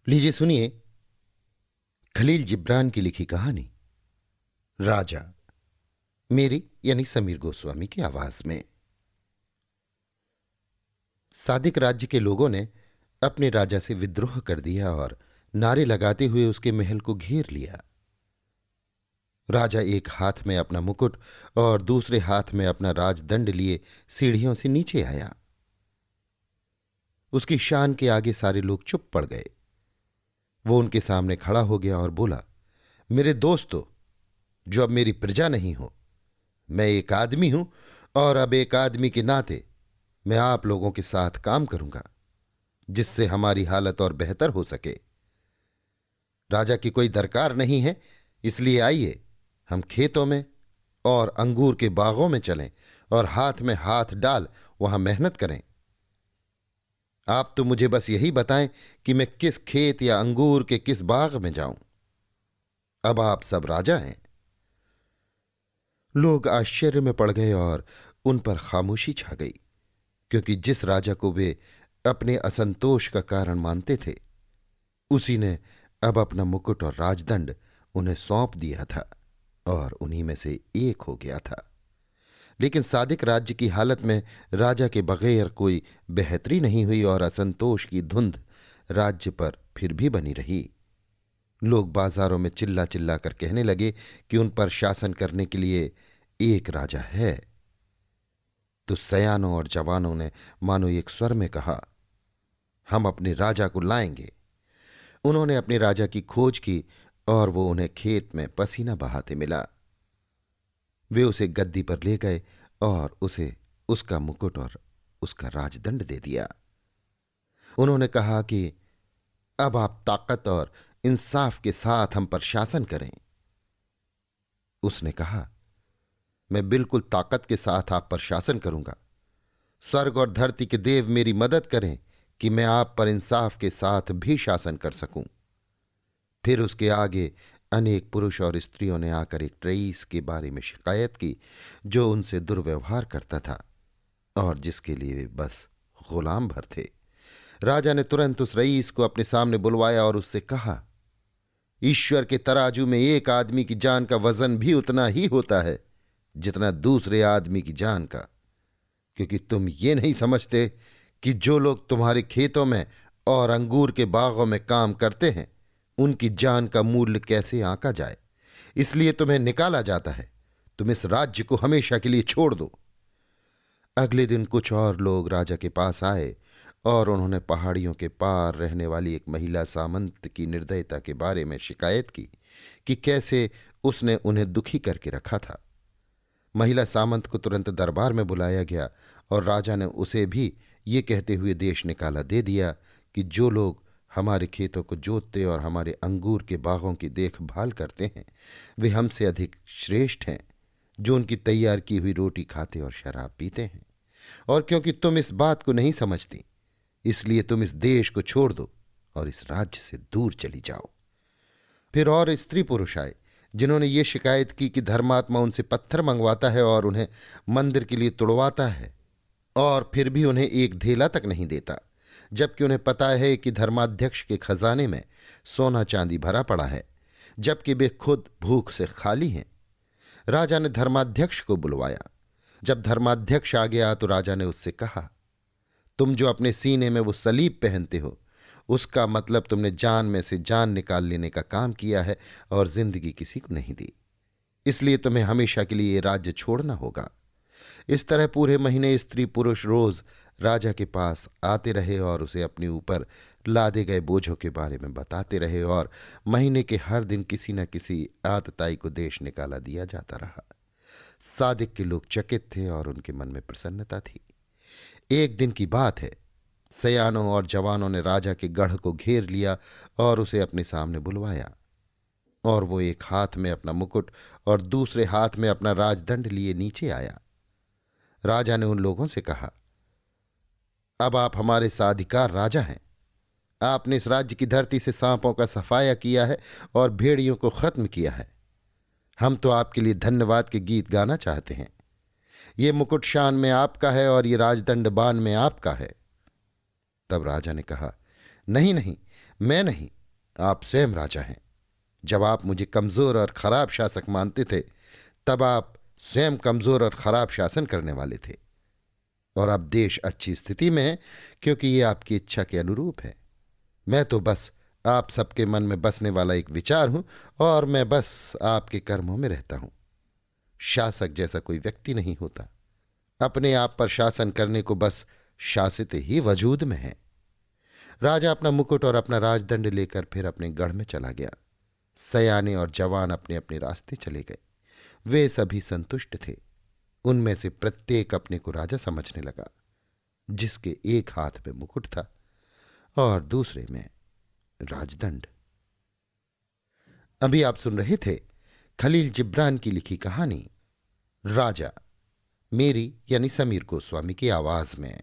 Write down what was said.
लीजिए सुनिए खलील जिब्रान की लिखी कहानी राजा, मेरी यानी समीर गोस्वामी की आवाज में। सादिक राज्य के लोगों ने अपने राजा से विद्रोह कर दिया और नारे लगाते हुए उसके महल को घेर लिया। राजा एक हाथ में अपना मुकुट और दूसरे हाथ में अपना राजदंड लिए सीढ़ियों से नीचे आया। उसकी शान के आगे सारे लोग चुप पड़ गए। वो उनके सामने खड़ा हो गया और बोला, मेरे दोस्तों, जो अब मेरी प्रजा नहीं हो, मैं एक आदमी हूं और अब एक आदमी के नाते मैं आप लोगों के साथ काम करूंगा जिससे हमारी हालत और बेहतर हो सके। राजा की कोई दरकार नहीं है, इसलिए आइए हम खेतों में और अंगूर के बागों में चलें और हाथ में हाथ डाल वहां मेहनत करें। आप तो मुझे बस यही बताएं कि मैं किस खेत या अंगूर के किस बाग में जाऊं। अब आप सब राजा हैं। लोग आश्चर्य में पड़ गए और उन पर खामोशी छा गई, क्योंकि जिस राजा को वे अपने असंतोष का कारण मानते थे उसी ने अब अपना मुकुट और राजदंड उन्हें सौंप दिया था और उन्हीं में से एक हो गया था। लेकिन सादिक राज्य की हालत में राजा के बगैर कोई बेहतरी नहीं हुई और असंतोष की धुंध राज्य पर फिर भी बनी रही। लोग बाजारों में चिल्ला चिल्ला कर कहने लगे कि उन पर शासन करने के लिए एक राजा है। तो सयानों और जवानों ने मानो एक स्वर में कहा, हम अपने राजा को लाएंगे। उन्होंने अपने राजा की खोज की और वो उन्हें खेत में पसीना बहाते मिला। वे उसे गद्दी पर ले गए और उसे उसका मुकुट और उसका राजदंड दे दिया। उन्होंने कहा कि अब आप ताकत और इंसाफ के साथ हम पर शासन करें। उसने कहा, मैं बिल्कुल ताकत के साथ आप पर शासन करूंगा। स्वर्ग और धरती के देव मेरी मदद करें कि मैं आप पर इंसाफ के साथ भी शासन कर सकूं। फिर उसके आगे अनेक पुरुष और स्त्रियों ने आकर एक रईस के बारे में शिकायत की जो उनसे दुर्व्यवहार करता था और जिसके लिए वे बस गुलाम भर थे। राजा ने तुरंत उस रईस को अपने सामने बुलवाया और उससे कहा, ईश्वर के तराजू में एक आदमी की जान का वजन भी उतना ही होता है जितना दूसरे आदमी की जान का, क्योंकि तुम ये नहीं समझते कि जो लोग तुम्हारे खेतों में और अंगूर के बागों में काम करते हैं उनकी जान का मूल्य कैसे आंका जाए। इसलिए तुम्हें निकाला जाता है। तुम इस राज्य को हमेशा के लिए छोड़ दो। अगले दिन कुछ और लोग राजा के पास आए और उन्होंने पहाड़ियों के पार रहने वाली एक महिला सामंत की निर्दयता के बारे में शिकायत की कि कैसे उसने उन्हें दुखी करके रखा था। महिला सामंत को तुरंत दरबार में बुलाया गया और राजा ने उसे भी ये कहते हुए देश निकाला दे दिया कि जो लोग हमारे खेतों को जोतते और हमारे अंगूर के बागों की देखभाल करते हैं वे हमसे अधिक श्रेष्ठ हैं, जो उनकी तैयार की हुई रोटी खाते और शराब पीते हैं। और क्योंकि तुम इस बात को नहीं समझती, इसलिए तुम इस देश को छोड़ दो और इस राज्य से दूर चली जाओ। फिर और स्त्री पुरुष आए जिन्होंने ये शिकायत की कि धर्मात्मा उनसे पत्थर मंगवाता है और उन्हें मंदिर के लिए तुड़वाता है और फिर भी उन्हें एक धेला तक नहीं देता, जबकि उन्हें पता है कि धर्माध्यक्ष के खजाने में सोना चांदी भरा पड़ा है, जबकि वे खुद भूख से खाली हैं। राजा ने धर्माध्यक्ष को बुलवाया। जब धर्माध्यक्ष आ गया तो राजा ने उससे कहा, तुम जो अपने सीने में वो सलीब पहनते हो उसका मतलब तुमने जान में से जान निकाल लेने का काम किया है और जिंदगी किसी को नहीं दी। इसलिए तुम्हें हमेशा के लिए ये राज्य छोड़ना होगा। इस तरह पूरे महीने स्त्री पुरुष रोज राजा के पास आते रहे और उसे अपने ऊपर लादे गए बोझों के बारे में बताते रहे और महीने के हर दिन किसी न किसी आतताई को देश निकाला दिया जाता रहा। सादिक के लोग चकित थे और उनके मन में प्रसन्नता थी। एक दिन की बात है, सयानों और जवानों ने राजा के गढ़ को घेर लिया और उसे अपने सामने बुलवाया और वो एक हाथ में अपना मुकुट और दूसरे हाथ में अपना राजदंड लिए नीचे आया। राजा ने उन लोगों से कहा, अब आप हमारे साधिकार राजा हैं। आपने इस राज्य की धरती से सांपों का सफाया किया है और भेड़ियों को खत्म किया है। हम तो आपके लिए धन्यवाद के गीत गाना चाहते हैं। ये मुकुट शान में आपका है और ये राजदंड बान में आपका है। तब राजा ने कहा, नहीं नहीं, मैं नहीं, आप स्वयं राजा हैं। जब आप मुझे कमजोर और खराब शासक मानते थे, तब आप स्वयं कमजोर और खराब शासन करने वाले थे। और अब देश अच्छी स्थिति में है, क्योंकि ये आपकी इच्छा के अनुरूप है। मैं तो बस आप सबके मन में बसने वाला एक विचार हूं, और मैं बस आपके कर्मों में रहता हूं। शासक जैसा कोई व्यक्ति नहीं होता। अपने आप पर शासन करने को बस शासित ही वजूद में है। राजा अपना मुकुट और अपना राजदंड लेकर फिर अपने गढ़ में चला गया। सयाने और जवान अपने अपने रास्ते चले गए। वे सभी संतुष्ट थे। उनमें से प्रत्येक अपने को राजा समझने लगा, जिसके एक हाथ में मुकुट था और दूसरे में राजदंड। अभी आप सुन रहे थे खलील जिब्रान की लिखी कहानी राजा, मेरी यानी समीर गोस्वामी की आवाज में।